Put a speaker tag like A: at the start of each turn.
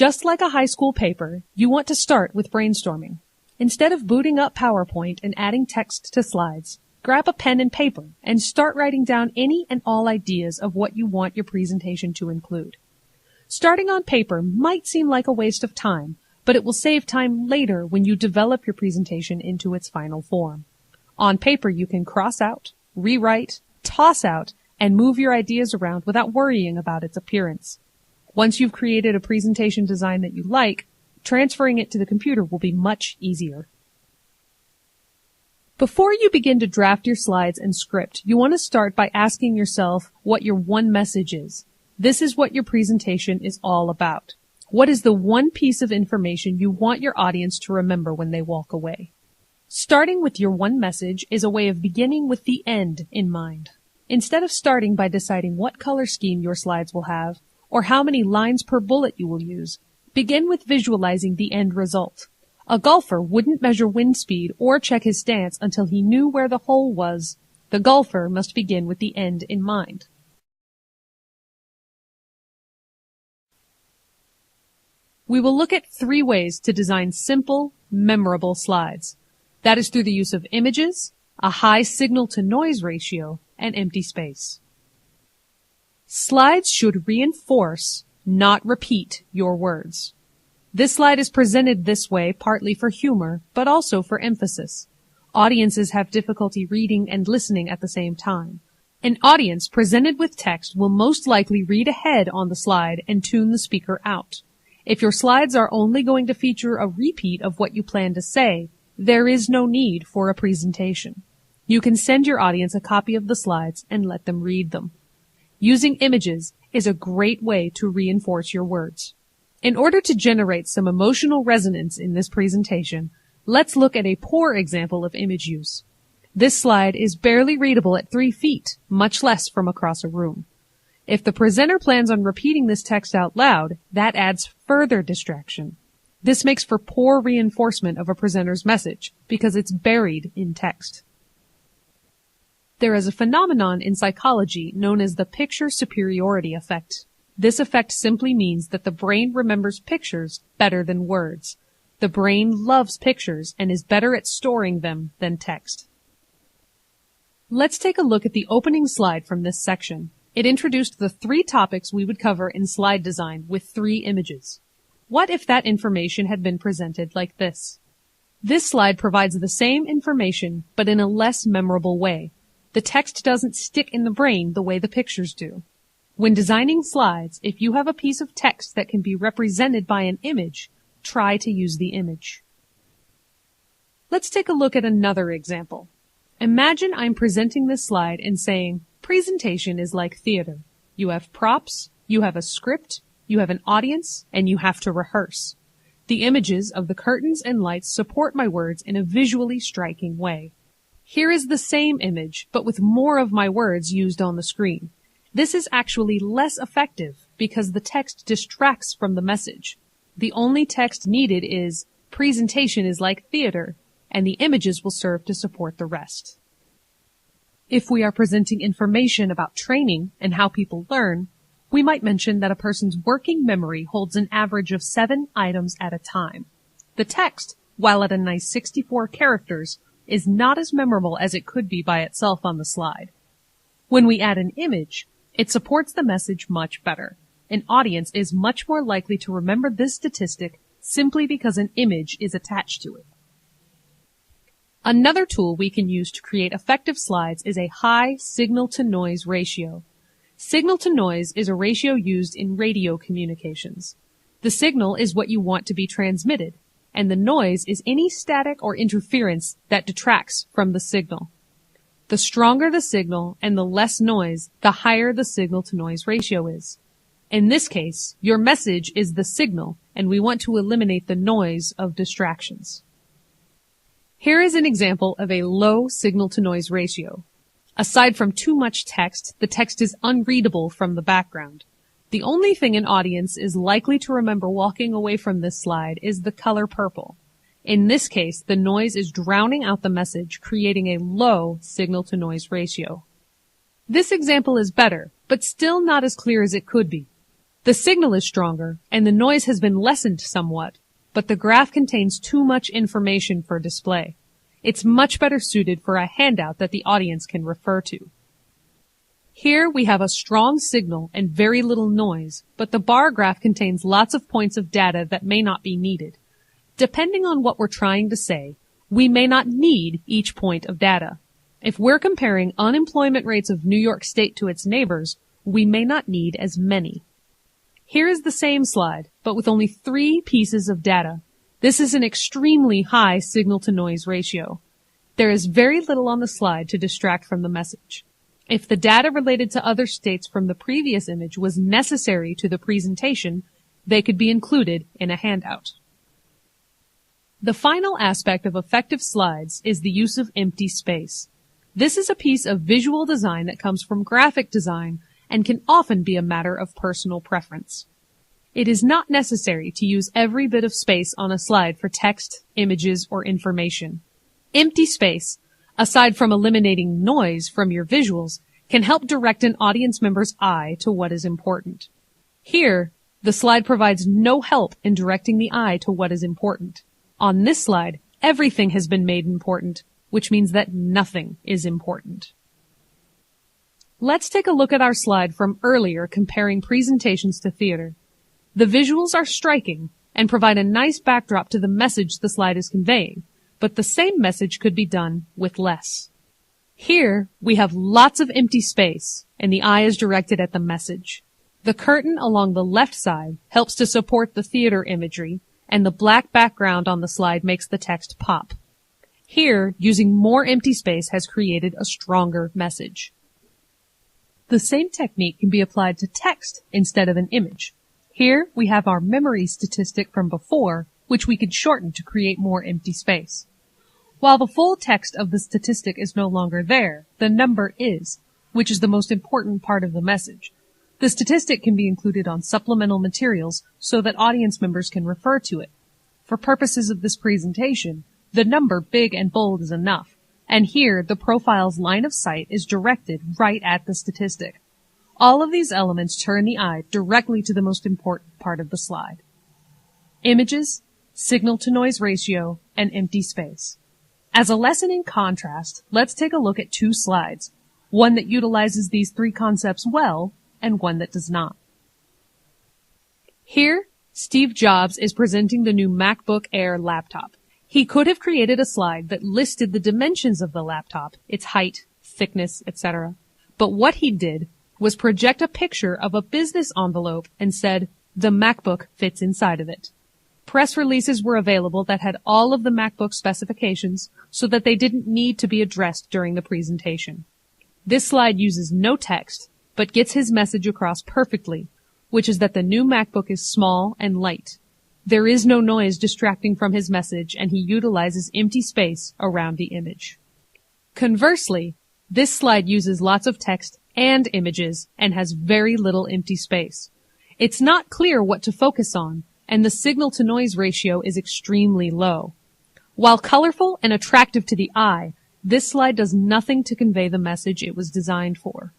A: Just like a high school paper, you want to start with brainstorming. Instead of booting up PowerPoint and adding text to slides, grab a pen and paper and start writing down any and all ideas of what you want your presentation to include. Starting on paper might seem like a waste of time, but it will save time later when you develop your presentation into its final form. On paper, you can cross out, rewrite, toss out, and move your ideas around without worrying about its appearance. Once you've created a presentation design that you like, transferring it to the computer will be much easier. Before you begin to draft your slides and script, you want to start by asking yourself what your one message is. This is what your presentation is all about. What is the one piece of information you want your audience to remember when they walk away? Starting with your one message is a way of beginning with the end in mind. Instead of starting by deciding what color scheme your slides will have, or how many lines per bullet you will use, begin with visualizing the end result. A golfer wouldn't measure wind speed or check his stance until he knew where the hole was. The golfer must begin with the end in mind. We will look at 3 ways to design simple, memorable slides. That is through the use of images, a high signal-to-noise ratio, and empty space. Slides should reinforce, not repeat, your words. This slide is presented this way partly for humor, but also for emphasis. Audiences have difficulty reading and listening at the same time. An audience presented with text will most likely read ahead on the slide and tune the speaker out. If your slides are only going to feature a repeat of what you plan to say, there is no need for a presentation. You can send your audience a copy of the slides and let them read them. Using images is a great way to reinforce your words. In order to generate some emotional resonance in this presentation, let's look at a poor example of image use. This slide is barely readable at 3 feet, much less from across a room. If the presenter plans on repeating this text out loud, that adds further distraction. This makes for poor reinforcement of a presenter's message because it's buried in text. There is a phenomenon in psychology known as the picture superiority effect. This effect simply means that the brain remembers pictures better than words. The brain loves pictures and is better at storing them than text. Let's take a look at the opening slide from this section. It introduced the 3 topics we would cover in slide design with 3 images. What if that information had been presented like this? This slide provides the same information, but in a less memorable way. The text doesn't stick in the brain the way the pictures do. When designing slides, if you have a piece of text that can be represented by an image, try to use the image. Let's take a look at another example. Imagine I'm presenting this slide and saying, presentation is like theater. You have props, you have a script, you have an audience, and you have to rehearse. The images of the curtains and lights support my words in a visually striking way. Here is the same image, but with more of my words used on the screen. This is actually less effective because the text distracts from the message. The only text needed is, presentation is like theater, and the images will serve to support the rest. If we are presenting information about training and how people learn, we might mention that a person's working memory holds an average of 7 items at a time. The text, while at a nice 64 characters, is not as memorable as it could be by itself on the slide. When we add an image, it supports the message much better. An audience is much more likely to remember this statistic simply because an image is attached to it. Another tool we can use to create effective slides is a high signal-to-noise ratio. Signal-to-noise is a ratio used in radio communications. The signal is what you want to be transmitted, and the noise is any static or interference that detracts from the signal. The stronger the signal and the less noise, the higher the signal-to-noise ratio is. In this case, your message is the signal, and we want to eliminate the noise of distractions. Here is an example of a low signal-to-noise ratio. Aside from too much text, the text is unreadable from the background. The only thing an audience is likely to remember walking away from this slide is the color purple. In this case, the noise is drowning out the message, creating a low signal-to-noise ratio. This example is better, but still not as clear as it could be. The signal is stronger, and the noise has been lessened somewhat, but the graph contains too much information for display. It's much better suited for a handout that the audience can refer to. Here we have a strong signal and very little noise, but the bar graph contains lots of points of data that may not be needed. Depending on what we're trying to say, we may not need each point of data. If we're comparing unemployment rates of New York State to its neighbors, we may not need as many. Here is the same slide, but with only 3 pieces of data. This is an extremely high signal-to-noise ratio. There is very little on the slide to distract from the message. If the data related to other states from the previous image was necessary to the presentation, they could be included in a handout. The final aspect of effective slides is the use of empty space. This is a piece of visual design that comes from graphic design and can often be a matter of personal preference. It is not necessary to use every bit of space on a slide for text, images, or information. Empty space, aside from eliminating noise from your visuals, can help direct an audience member's eye to what is important. Here, the slide provides no help in directing the eye to what is important. On this slide, everything has been made important, which means that nothing is important. Let's take a look at our slide from earlier comparing presentations to theater. The visuals are striking and provide a nice backdrop to the message the slide is conveying, but the same message could be done with less. Here, we have lots of empty space, and the eye is directed at the message. The curtain along the left side helps to support the theater imagery, and the black background on the slide makes the text pop. Here, using more empty space has created a stronger message. The same technique can be applied to text instead of an image. Here, we have our memory statistic from before, which we could shorten to create more empty space. While the full text of the statistic is no longer there, the number is, which is the most important part of the message. The statistic can be included on supplemental materials so that audience members can refer to it. For purposes of this presentation, the number big and bold is enough, and here the profile's line of sight is directed right at the statistic. All of these elements turn the eye directly to the most important part of the slide. Images, signal-to-noise ratio, and empty space. As a lesson in contrast, let's take a look at 2 slides, one that utilizes these 3 concepts well, and one that does not. Here, Steve Jobs is presenting the new MacBook Air laptop. He could have created a slide that listed the dimensions of the laptop, its height, thickness, etc. But what he did was project a picture of a business envelope and said, "The MacBook fits inside of it." Press releases were available that had all of the MacBook specifications so that they didn't need to be addressed during the presentation. This slide uses no text, but gets his message across perfectly, which is that the new MacBook is small and light. There is no noise distracting from his message, and he utilizes empty space around the image. Conversely, this slide uses lots of text and images and has very little empty space. It's not clear what to focus on, and the signal-to-noise ratio is extremely low. While colorful and attractive to the eye, this slide does nothing to convey the message it was designed for.